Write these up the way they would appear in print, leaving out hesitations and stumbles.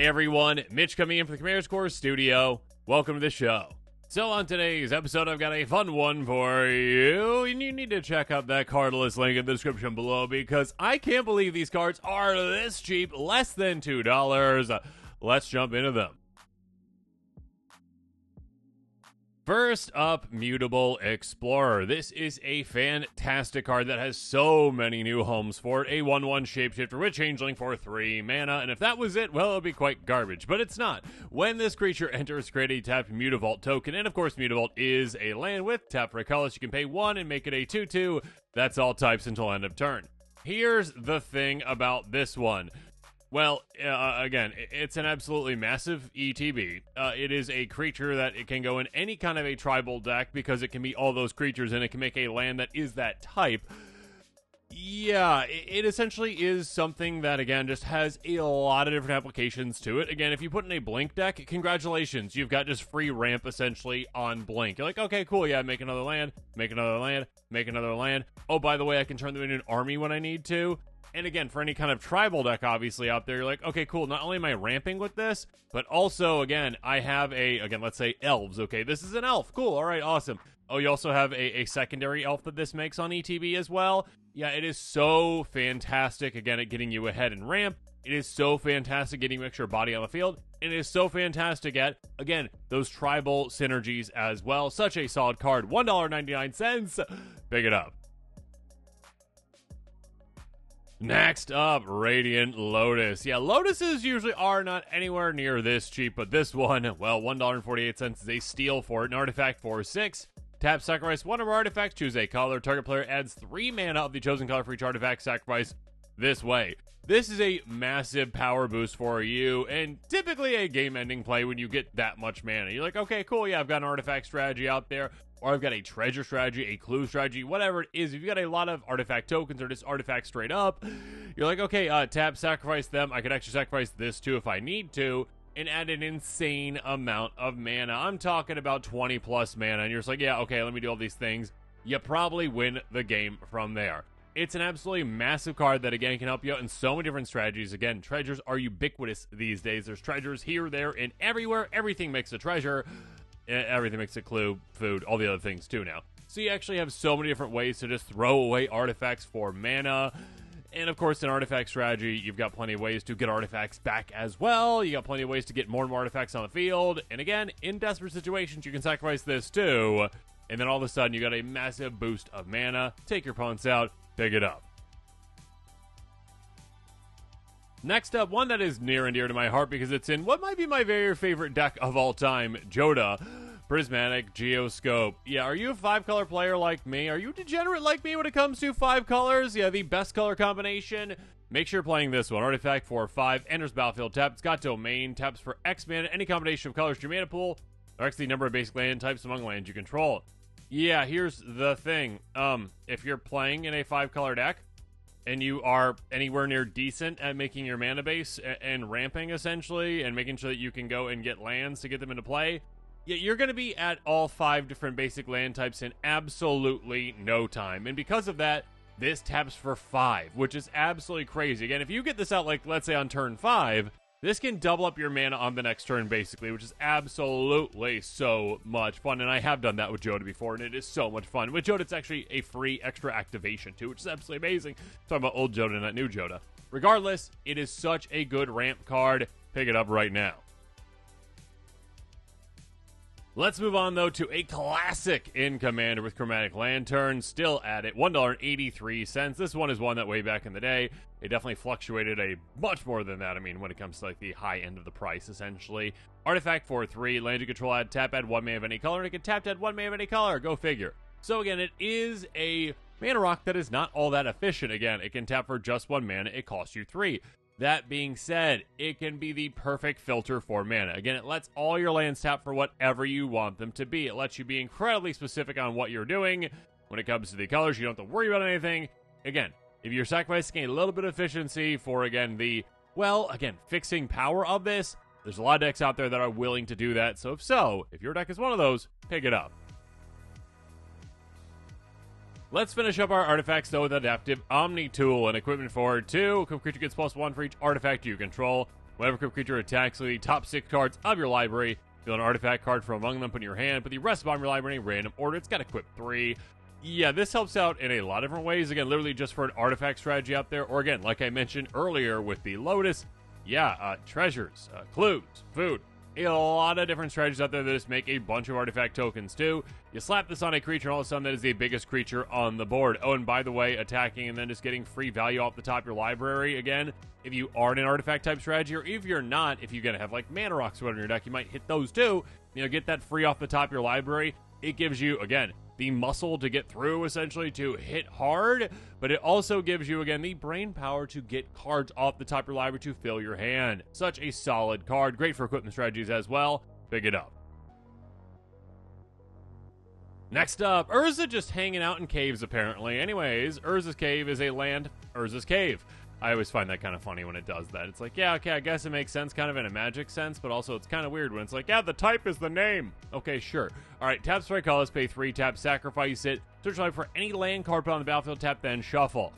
everyone, Mitch coming in from the Commander's Core studio. Welcome to the show. So on today's episode, I've got a fun one for you, and you need to check out that card list link in the description below because I can't believe these cards are this cheap, less than $2. Let's jump into them. First up, Mutable Explorer. This is a fantastic card that has so many new homes for it. A 1/1 shapeshifter with changeling for 3 mana, and if that was it, well, it would be quite garbage, but it's not. When this creature enters, create a tapped Mutavault token, and of course, Mutavault is a land with tap for a color, so you can pay 1 and make it a 2/2. That's all types until end of turn. Here's the thing about this one. Well, again, it's an absolutely massive ETB. It is a creature that it can go in any kind of a tribal deck because it can be all those creatures and it can make a land that is that type. Yeah, it essentially is something that, again, just has a lot of different applications to it. Again, if you put in a Blink deck, congratulations. You've got just free ramp, essentially, on Blink. You're like, okay, cool, yeah, make another land, make another land, make another land. Oh, by the way, I can turn them into an army when I need to. And again, for any kind of tribal deck, obviously, out there, you're like, okay, cool, not only am I ramping with this, but also, again, I have let's say elves. Okay, this is an elf. Cool, all right, awesome. Oh, you also have a secondary elf that this makes on ETB as well. Yeah, it is so fantastic, again, at getting you ahead in ramp. It is so fantastic getting you extra body on the field. And it is so fantastic at, again, those tribal synergies as well. Such a solid card. $1.99. Pick it up. Next up, Radiant Lotus. Yeah, Lotuses usually are not anywhere near this cheap, but this one, well, $1.48 is a steal for it. An artifact for 6. Tap, sacrifice one of our artifacts, choose a color. Target player adds 3 mana of the chosen color for each artifact, sacrifice this way. This is a massive power boost for you, and typically a game-ending play when you get that much mana. You're like, okay, cool, yeah, I've got an artifact strategy out there, or I've got a treasure strategy, a clue strategy, whatever it is. If you've got a lot of artifact tokens or just artifacts straight up, you're like, okay, tap, sacrifice them. I could actually sacrifice this too if I need to, and add an insane amount of mana. I'm talking about 20 plus mana, and you're just like, yeah, okay, let me do all these things. You probably win the game from there. It's an absolutely massive card that, again, can help you out in so many different strategies. Again, treasures are ubiquitous these days. There's treasures here, there, and everywhere. Everything makes a treasure. Everything makes a clue, food, all the other things too now. So you actually have so many different ways to just throw away artifacts for mana. And of course, in artifact strategy, you've got plenty of ways to get artifacts back as well. You got plenty of ways to get more and more artifacts on the field. And again, in desperate situations, you can sacrifice this too. And then all of a sudden, you got a massive boost of mana. Take your opponents out, pick it up. Next up, one that is near and dear to my heart because it's in what might be my very favorite deck of all time, Joda, Prismatic Geoscope. Yeah, are you a 5-color player like me? Are you degenerate like me when it comes to 5 colors? Yeah, the best color combination. Make sure you're playing this one. Artifact for 5, enters battlefield tapped. It's got domain, taps for X mana, any combination of colors to your mana pool, or X the number of basic land types among lands you control. Yeah, here's the thing. If you're playing in a 5-color deck, and you are anywhere near decent at making your mana base and ramping, essentially, and making sure that you can go and get lands to get them into play, you're going to be at all 5 different basic land types in absolutely no time. And because of that, this taps for 5, which is absolutely crazy. Again, if you get this out, like, let's say on turn 5, this can double up your mana on the next turn, basically, which is absolutely so much fun. And I have done that with Joda before, and it is so much fun. With Joda, it's actually a free extra activation, too, which is absolutely amazing. Talking about old Joda, not new Joda. Regardless, it is such a good ramp card. Pick it up right now. Let's move on, though, to a classic in Commander with Chromatic Lantern. Still at it, $1.83. This one is one that way back in the day, it definitely fluctuated a much more than that. I mean, when it comes to like the high end of the price, essentially. Artifact for 3, land you control, add 1 mana of any color, and it can tap add 1 mana of any color. Go figure. So again, it is a mana rock that is not all that efficient. Again, it can tap for just 1 mana. It costs you 3. That being said, it can be the perfect filter for mana. Again, it lets all your lands tap for whatever you want them to be. It lets you be incredibly specific on what you're doing. When it comes to the colors, you don't have to worry about anything. Again, if you're sacrificing a little bit of efficiency for, again, fixing power of this, there's a lot of decks out there that are willing to do that. So if your deck is one of those, pick it up. Let's finish up our artifacts, though, with Adaptive Omnitool, an equipment for 2. Creature gets +1 for each artifact you control. Whenever equipped creature attacks the top 6 cards of your library, deal an artifact card from among them, put in your hand, put the rest of them in your library in a random order. It's got equip 3. Yeah, this helps out in a lot of different ways. Again, literally just for an artifact strategy out there. Or again, like I mentioned earlier with the Lotus, treasures, clues, food. A lot of different strategies out there that just make a bunch of artifact tokens too. You slap this on a creature and all of a sudden that is the biggest creature on the board. Oh, and by the way, attacking and then just getting free value off the top of your library. Again, if you are in an artifact type strategy, or if you're not, if you're going to have like mana rocks or whatever in your deck, you might hit those too. Get that free off the top of your library. It gives you, again, the muscle to get through, essentially, to hit hard, but it also gives you, again, the brain power to get cards off the top of your library to fill your hand. Such a solid card. Great for equipment strategies as well. Pick it up. Next up, Urza just hanging out in caves, apparently. Anyways, Urza's Cave is a land, Urza's Cave. I always find that kind of funny when it does that. It's like, yeah, okay, I guess it makes sense kind of in a magic sense, but also it's kind of weird when it's like, yeah, the type is the name. Okay, sure. All right, tap strike colors, pay 3, tap sacrifice it, search life for any land card put on the battlefield, tap then shuffle.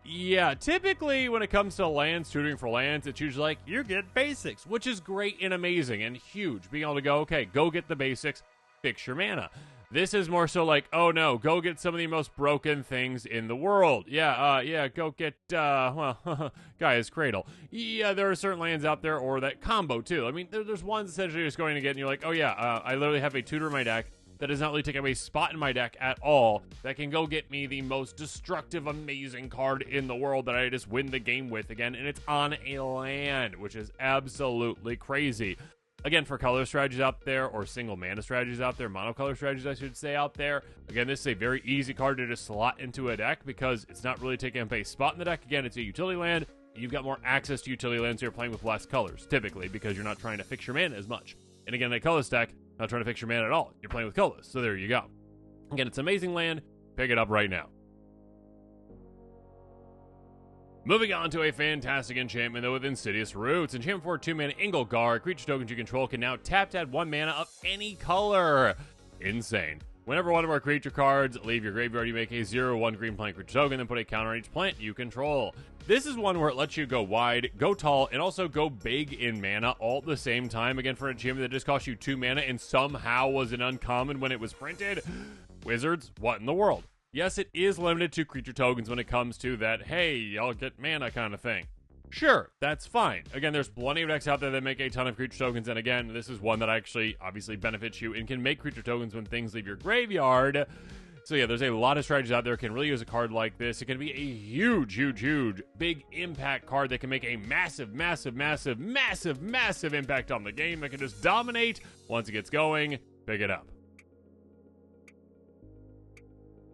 Yeah, typically when it comes to lands, tutoring for lands, it's usually like, you get basics, which is great and amazing and huge. Being able to go, okay, go get the basics, fix your mana. This is more so like, oh no, go get some of the most broken things in the world. Go get, Gaia's Cradle. Yeah, there are certain lands out there, or that combo too. I mean, there's ones essentially just going to get, and you're like, oh yeah, I literally have a tutor in my deck that does not really take up a spot in my deck at all, that can go get me the most destructive, amazing card in the world that I just win the game with again, and it's on a land, which is absolutely crazy. Again, for color strategies out there, or single mana strategies out there, monocolor strategies, I should say, out there. Again, this is a very easy card to just slot into a deck because it's not really taking up a spot in the deck. Again, it's a utility land. You've got more access to utility lands, so you're playing with less colors, typically, because you're not trying to fix your mana as much. And again, a colorless deck, not trying to fix your mana at all. You're playing with colorless, so there you go. Again, it's amazing land. Pick it up right now. Moving on to a fantastic enchantment, though, with Insidious Roots. Enchantment for 2-mana Ingolgar. Creature tokens you control can now tap to add 1 mana of any color. Insane. Whenever one of our creature cards leave your graveyard, you make a 0/1 green plant creature token, then put a counter on each plant you control. This is one where it lets you go wide, go tall, and also go big in mana all at the same time. Again, for an enchantment that just cost you 2 mana and somehow was an uncommon when it was printed. Wizards, what in the world? Yes, it is limited to creature tokens when it comes to that, hey, y'all get mana kind of thing. Sure, that's fine. Again, there's plenty of decks out there that make a ton of creature tokens, and again, this is one that actually obviously benefits you and can make creature tokens when things leave your graveyard. So yeah, there's a lot of strategies out there that can really use a card like this. It can be a huge, big impact card that can make a massive impact on the game that can just dominate once it gets going. Pick it up.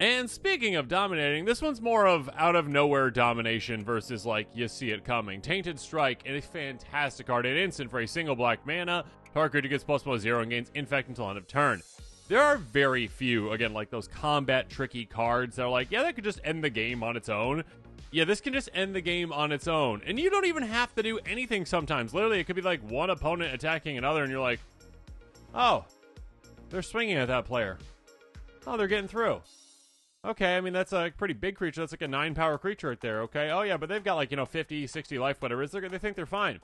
And speaking of dominating, this one's more of out-of-nowhere domination versus, like, you see it coming. Tainted Strike, and a fantastic card. An instant for a single black mana. Target creature gets ++0 and gains Infect until end of turn. There are very few, again, like those combat tricky cards that are like, yeah, that could just end the game on its own. Yeah, this can just end the game on its own. And you don't even have to do anything sometimes. Literally, it could be like one opponent attacking another, and you're like, oh, they're swinging at that player. Oh, they're getting through. Okay, I mean, that's a pretty big creature. That's like a 9-power creature right there, okay? Oh, yeah, but they've got, like, 50, 60 life, whatever it is. They think they're fine.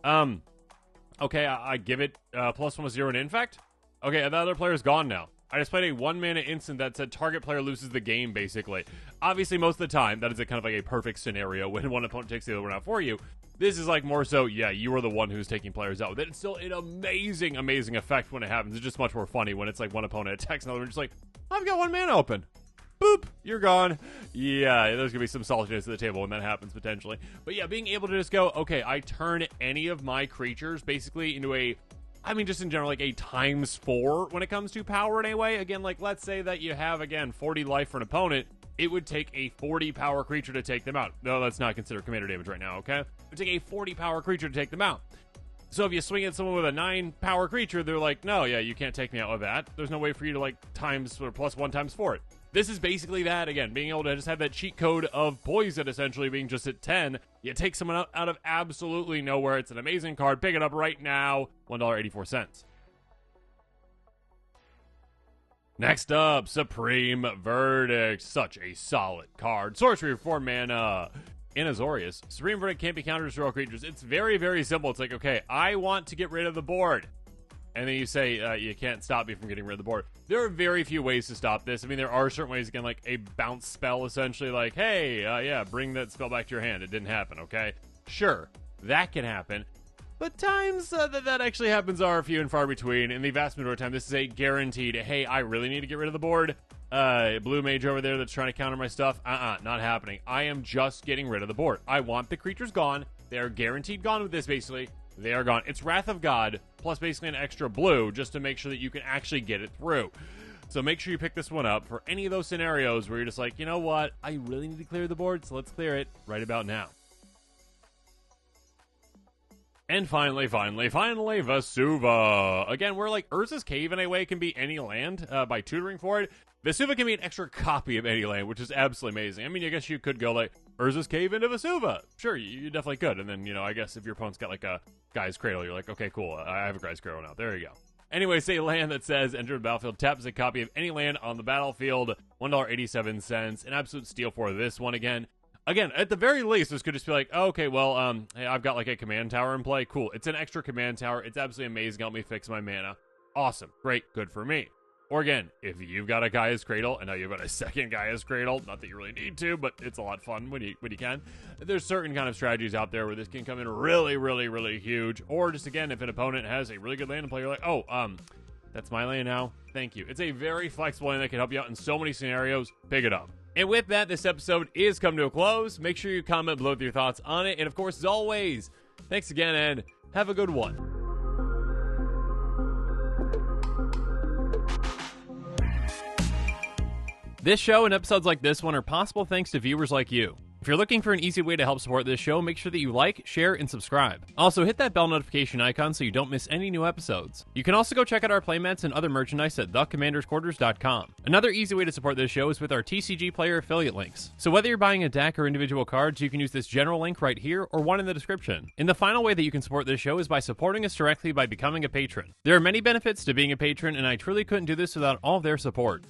Okay, I give it ++0 in Infect. Okay, the other player's gone now. I just played a 1-mana instant that said target player loses the game, basically. Obviously, most of the time, that is kind of like a perfect scenario when one opponent takes the other one out for you. This is like more so, yeah, you are the one who's taking players out with it. It's still an amazing effect when it happens. It's just much more funny when it's like one opponent attacks another one, just like, I've got 1 mana open. Boop, you're gone. Yeah, there's going to be some saltiness at the table when that happens, potentially. But yeah, being able to just go, okay, I turn any of my creatures basically into just in general, like a ×4 when it comes to power in a way. Again, like, let's say that you have, again, 40 life for an opponent. It would take a 40-power creature to take them out. No, let's not consider commander damage right now, okay? It would take a 40-power creature to take them out. So if you swing at someone with a 9-power creature, they're like, no, yeah, you can't take me out with that. There's no way for you to, like, +1 ×4 it. This is basically that, again, being able to just have that cheat code of poison essentially being just at 10. You take someone out of absolutely nowhere. It's an amazing card. Pick it up right now. $1.84. Next up, Supreme Verdict. Such a solid card. Sorcery for 4 mana. in Azorius, Supreme Verdict can't be countered to all creatures. It's very, very simple. It's like, okay, I want to get rid of the board. And then you say, you can't stop me from getting rid of the board. There are very few ways to stop this. I mean, there are certain ways, again, like a bounce spell, essentially, like, hey, yeah, bring that spell back to your hand. It didn't happen, okay? Sure, that can happen. But times that actually happens are few and far between. In the vast majority of time, this is a guaranteed, hey, I really need to get rid of the board. Blue mage over there that's trying to counter my stuff. Not happening. I am just getting rid of the board. I want the creatures gone. They are guaranteed gone with this, basically. They are gone. It's Wrath of God, plus basically an extra blue, just to make sure that you can actually get it through. So make sure you pick this one up for any of those scenarios where you're just like, you know what? I really need to clear the board, so let's clear it right about now. And finally, Vesuva. Again, we're like, Urza's Cave in a way can be any land by tutoring for it. Vesuva can be an extra copy of any land, which is absolutely amazing. I mean, I guess you could go like, Urza's Cave into Vesuva. Sure, you definitely could. And then, you know, I guess if your opponent's got like a Guy's Cradle, you're like, okay, cool, I have a Guy's Cradle now. There you go. Anyway, say land that says enter the battlefield, tap as a copy of any land on the battlefield, $1.87. An absolute steal for this one again. Again, at the very least, this could just be like, oh, okay, well, hey, I've got like a command tower in play. Cool. It's an extra command tower. It's absolutely amazing. Help me fix my mana. Awesome. Great. Good for me. Or again, if you've got a Gaia's Cradle, and now you've got a second Gaia's Cradle, not that you really need to, but it's a lot of fun when you can. There's certain kind of strategies out there where this can come in really, really, really huge. Or just again, if an opponent has a really good land in play, you're like, oh, that's my land now. Thank you. It's a very flexible land that can help you out in so many scenarios. Pick it up. And with that, this episode is come to a close. Make sure you comment below with your thoughts on it. And of course, as always, thanks again and have a good one. This show and episodes like this one are possible thanks to viewers like you. If you're looking for an easy way to help support this show, make sure that you like, share, and subscribe. Also, hit that bell notification icon so you don't miss any new episodes. You can also go check out our playmats and other merchandise at thecommandersquarters.com. Another easy way to support this show is with our TCG player affiliate links. So whether you're buying a deck or individual cards, you can use this general link right here or one in the description. And the final way that you can support this show is by supporting us directly by becoming a patron. There are many benefits to being a patron, and I truly couldn't do this without all of their support.